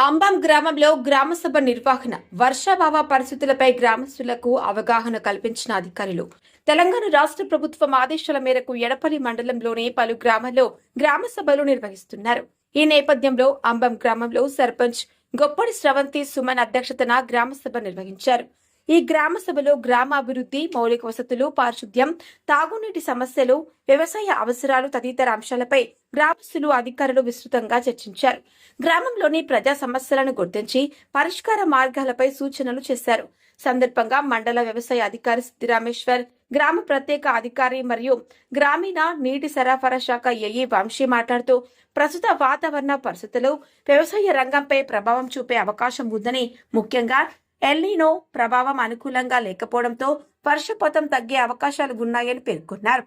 అంబం గ్రామంలో గ్రామసభ నిర్వహణ వర్షాభావ పరిస్థితులపై గ్రామస్తులకు అవగాహన కల్పించిన అధికారులు. తెలంగాణ రాష్ట్ర ప్రభుత్వం ఆదేశాల మేరకు ఎడపల్లి మండలంలోని పలు గ్రామాల్లో గ్రామసభలు నిర్వహిస్తున్నారు. ఈ నేపథ్యంలో అంబం గ్రామంలో సర్పంచ్ గొప్పడి స్రవంతి సుమన్ అధ్యక్షతన గ్రామసభ నిర్వహించారు. ఈ గ్రామ సభలో గ్రామాభివృద్ధి, మౌలిక వసతులు, పారిశుద్ధ్యం, తాగునీటి సమస్యలు, వ్యవసాయ అవసరాలు తదితర అంశాలపై గ్రామస్తులు, అధికారులు విస్తృతంగా చర్చించారు. గ్రామంలోని ప్రజా సమస్యలను గుర్తించి పరిష్కార మార్గాలపై సూచనలు చేశారు. సందర్భంగా మండల వ్యవసాయ అధికారి సిద్దిరామేశ్వర్, గ్రామ ప్రత్యేక అధికారి మరియు గ్రామీణ నీటి సరఫరా శాఖ ఏఈ వంశీ మాట్లాడుతూ ప్రస్తుత వాతావరణ పరిస్థితులు వ్యవసాయ రంగంపై ప్రభావం చూపే అవకాశం ఉందని, ముఖ్యంగా ఎల్నినో ప్రభావం అనుకూలంగా లేకపోవడంతో వర్షపాతం తగ్గే అవకాశాలు ఉన్నాయని పేర్కొన్నారు.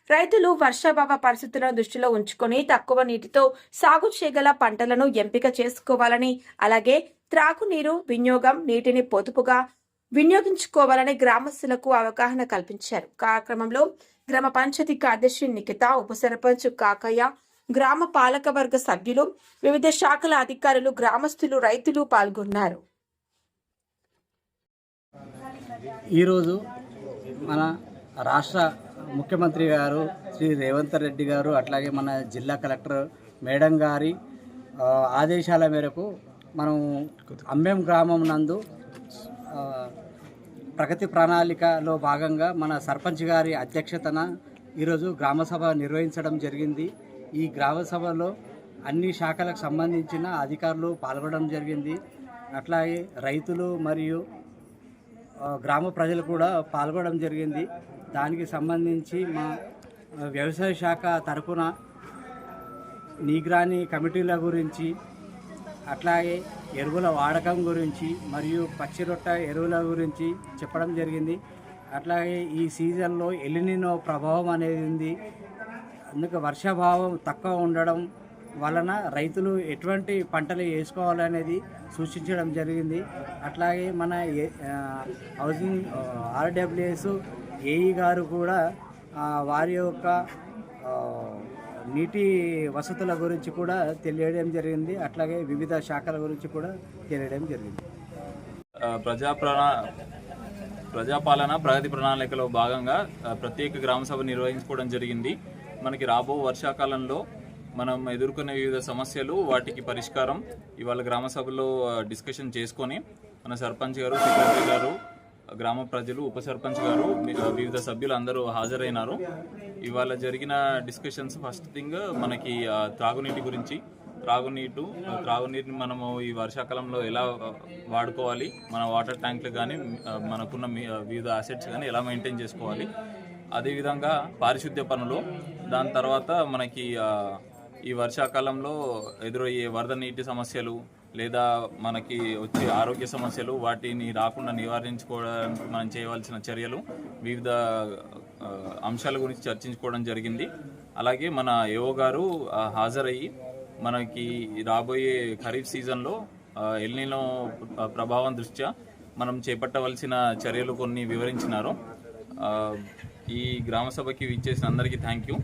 రైతులు వర్షాభావ పరిస్థితులను దృష్టిలో ఉంచుకొని తక్కువ నీటితో సాగు చేయగల పంటలను ఎంపిక చేసుకోవాలని, అలాగే త్రాగునీరు వినియోగం నీటిని పొదుపుగా వినియోగించుకోవాలని గ్రామస్తులకు అవగాహన కల్పించారు. కార్యక్రమంలో గ్రామ పంచాయతీ కార్యదర్శి నిఖిత, ఉప సర్పంచ్ కాకయ్య, గ్రామ పాలకవర్గ సభ్యులు, వివిధ శాఖల అధికారులు, గ్రామస్తులు, రైతులు పాల్గొన్నారు. ఈరోజు మన రాష్ట్ర ముఖ్యమంత్రి గారు శ్రీ రేవంత్ రెడ్డి గారు, అట్లాగే మన జిల్లా కలెక్టర్ మేడం గారి ఆదేశాల మేరకు మనం అంబెం గ్రామం నందు ప్రగతి ప్రణాళికలో భాగంగా మన సర్పంచ్ గారి అధ్యక్షతన ఈరోజు గ్రామసభ నిర్వహించడం జరిగింది. ఈ గ్రామసభలో అన్ని శాఖలకు సంబంధించిన అధికారులు పాల్గొనడం జరిగింది. అట్లాగే రైతులు మరియు గ్రామ ప్రజలు కూడా పాల్గొనడం జరిగింది. దానికి సంబంధించి మా వ్యవసాయ శాఖ తరఫున నిగరానీ కమిటీల గురించి, అట్లాగే ఎరువుల వాడకం గురించి మరియు పచ్చిరొట్ట ఎరువుల గురించి చెప్పడం జరిగింది. అట్లాగే ఈ సీజన్లో ఎల్నినో ప్రభావం అనేది ఉంది. అందుకే వర్షాభావం తక్కువ ఉండడం వలన రైతులు ఎటువంటి పంటలు వేసుకోవాలనేది సూచించడం జరిగింది. అట్లాగే మన హౌసింగ్ ఆర్డబ్ల్యూఎస్ ఏఈ గారు కూడా వారి యొక్క నీటి వసతుల గురించి కూడా తెలియడం జరిగింది. అట్లాగే వివిధ శాఖల గురించి కూడా తెలియడం జరిగింది. ప్రజాపాలన ప్రగతి ప్రణాళికలో భాగంగా ప్రత్యేక గ్రామసభ నిర్వహించుకోవడం జరిగింది. మనకి రాబో వర్షాకాలంలో మనం ఎదుర్కొనే వివిధ సమస్యలు, వాటికి పరిష్కారం ఇవాళ గ్రామ సభలో డిస్కషన్ చేసుకొని మన సర్పంచ్ గారు, సెక్రటరీ గారు, గ్రామ ప్రజలు, ఉప సర్పంచ్ గారు, వివిధ సభ్యులు అందరూ హాజరైనారు. ఇవాళ జరిగిన డిస్కషన్స్ ఫస్ట్ థింగ్ మనకి త్రాగునీటి గురించి, త్రాగునీటిని మనము ఈ వర్షాకాలంలో ఎలా వాడుకోవాలి, మన వాటర్ ట్యాంకులు కానీ మనకున్న వివిధ అసెట్స్ కానీ ఎలా మెయింటైన్ చేసుకోవాలి, అదేవిధంగా పారిశుద్ధ్య పనులు, దాని తర్వాత మనకి ఈ వర్షాకాలంలో ఎదురయ్యే వరద నీటి సమస్యలు లేదా మనకి వచ్చే ఆరోగ్య సమస్యలు, వాటిని రాకుండా నివారించుకోవడానికి మనం చేయవలసిన చర్యలు, వివిధ అంశాల గురించి చర్చించుకోవడం జరిగింది. అలాగే మన ఏఓ గారు హాజరయ్యి మనకి రాబోయే ఖరీఫ్ సీజన్లో ఎల్నినో ప్రభావం దృష్ట్యా మనం చేపట్టవలసిన చర్యలు కొన్ని వివరించినారు. ఈ గ్రామ సభకి విచ్చేసిన అందరికీ థ్యాంక్ యూ.